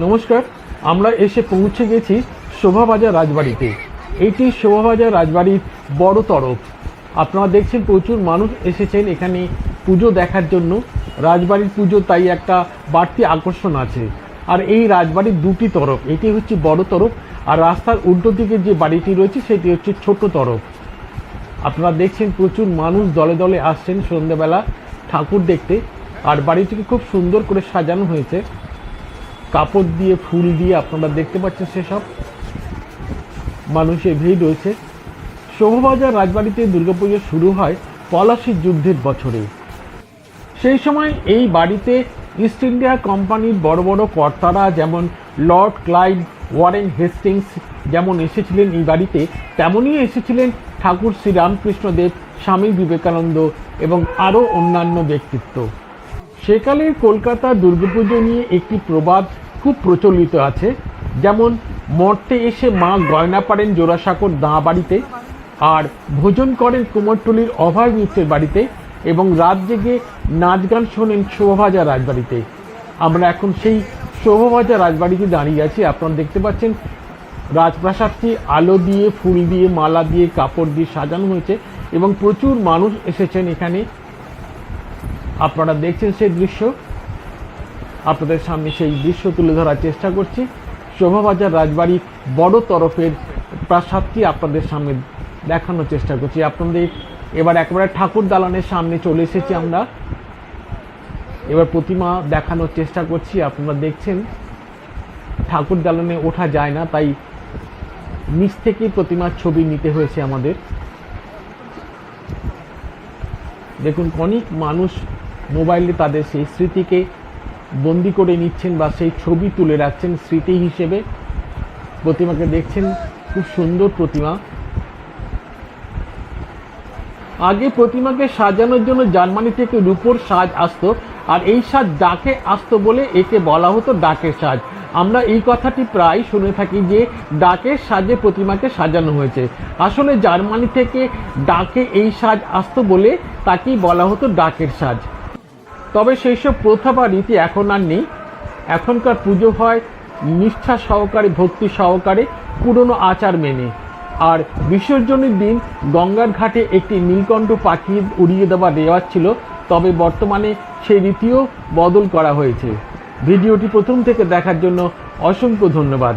নমস্কার, আমরা এসে পৌঁছে গেছি শোভাবাজার রাজবাড়িতে। এইটি শোভাবাজার রাজবাড়ির বড় তরফ। আপনারা দেখছেন প্রচুর মানুষ এসেছেন এখানে পুজো দেখার জন্য। রাজবাড়ির পুজো তাই একটা বাড়তি আকর্ষণ আছে। আর এই রাজবাড়ির দুটি তরফ, এটি হচ্ছে বড় তরফ, আর রাস্তার উল্টো দিকে যে বাড়িটি রয়েছে সেটি হচ্ছে ছোট তরফ। আপনারা দেখছেন প্রচুর মানুষ দলে দলে আসছেন সন্ধ্যেবেলা ঠাকুর দেখতে। আর বাড়িটিকে খুব সুন্দর করে সাজানো হয়েছে কাপড় দিয়ে, ফুল দিয়ে। আপনারা দেখতে পাচ্ছেন সেসব মানুষের ভিড় রয়েছে। শোভাবাজার রাজবাড়িতে দুর্গাপুজো শুরু হয় পলাশির যুদ্ধের বছরে। সেই সময় এই বাড়িতে ইস্ট ইন্ডিয়া কোম্পানির বড় বড় কর্তারা যেমন লর্ড ক্লাইভ, ওয়ারেন হেস্টিংস যেমন এসেছিলেন এই বাড়িতে, তেমনই এসেছিলেন ঠাকুর শ্রীরামকৃষ্ণদেব, স্বামী বিবেকানন্দ এবং আরও অন্যান্য ব্যক্তিত্ব। সেকালের কলকাতা দুর্গাপুজো নিয়ে একটি প্রবাদ খুব প্রচলিত আছে, যেমন মর্তে এসে মা গয়না পাড়েন জোড়াসাঁকোর দাঁ বাড়িতে, আর ভোজন করেন কুমোরটুলির অভয় মিত্রের বাড়িতে, এবং রাত জেগে নাচ গান শোনেন শোভাবাজার রাজবাড়িতে। আমরা এখন সেই শোভাবাজার রাজবাড়িতে দাঁড়িয়ে আছি। আপনারা দেখতে পাচ্ছেন রাজপ্রাসাদটি আলো দিয়ে, ফুল দিয়ে, মালা দিয়ে, কাপড় দিয়ে সাজানো হয়েছে এবং প্রচুর মানুষ এসেছেন এখানে। আপনারা দেখছেন সেই দৃশ্য, আপনাদের সামনে সেই দৃশ্য তুলে ধরার চেষ্টা করছি। শোভাবাজার রাজবাড়ির বড় তরফের প্রাসাদটি আপনাদের সামনে দেখানোর চেষ্টা করছি। আপনাদের এবার একেবারে ঠাকুর দালানের সামনে চলে এসেছি আমরা। এবার প্রতিমা দেখানোর চেষ্টা করছি। আপনারা দেখছেন ঠাকুর দালানে ওঠা যায় না, তাই নিচ থেকেই প্রতিমার ছবি নিতে হয়েছে আমাদের। দেখুন অনেক মানুষ মোবাইলে তাদের সেই স্মৃতিকে বন্দি করে নিচ্ছেন বা সেই ছবি তুলে রাখছেন স্মৃতি হিসেবে। প্রতিমাকে দেখছেন, খুব সুন্দর প্রতিমা। আগে প্রতিমাকে সাজানোর জন্য জার্মানি থেকে রূপোর সাজ আসতো, আর এই সাজ ডাকে আসতো বলে একে বলা হতো ডাকের সাজ। আমরা এই কথাটি প্রায় শুনে থাকি যে ডাকের সাজে প্রতিমাকে সাজানো হয়েছে। আসলে জার্মানি থেকে ডাকে এই সাজ আসতো বলে তাকেই বলা হতো ডাকের সাজ। তবে সেই সব প্রথা বা রীতি এখন আর নেই। এখনকার পুজো হয় নিষ্ঠা সহকারে, ভক্তি সহকারে, পুরনো আচার মেনে। আর বিসর্জনের দিন গঙ্গার ঘাটে একটি নীলকণ্ঠ পাখি উড়িয়ে দেওয়ার রেওয়াজ ছিল, তবে বর্তমানে সেই রীতিও বদল করা হয়েছে। ভিডিওটি প্রথম থেকে দেখার জন্য অসংখ্য ধন্যবাদ।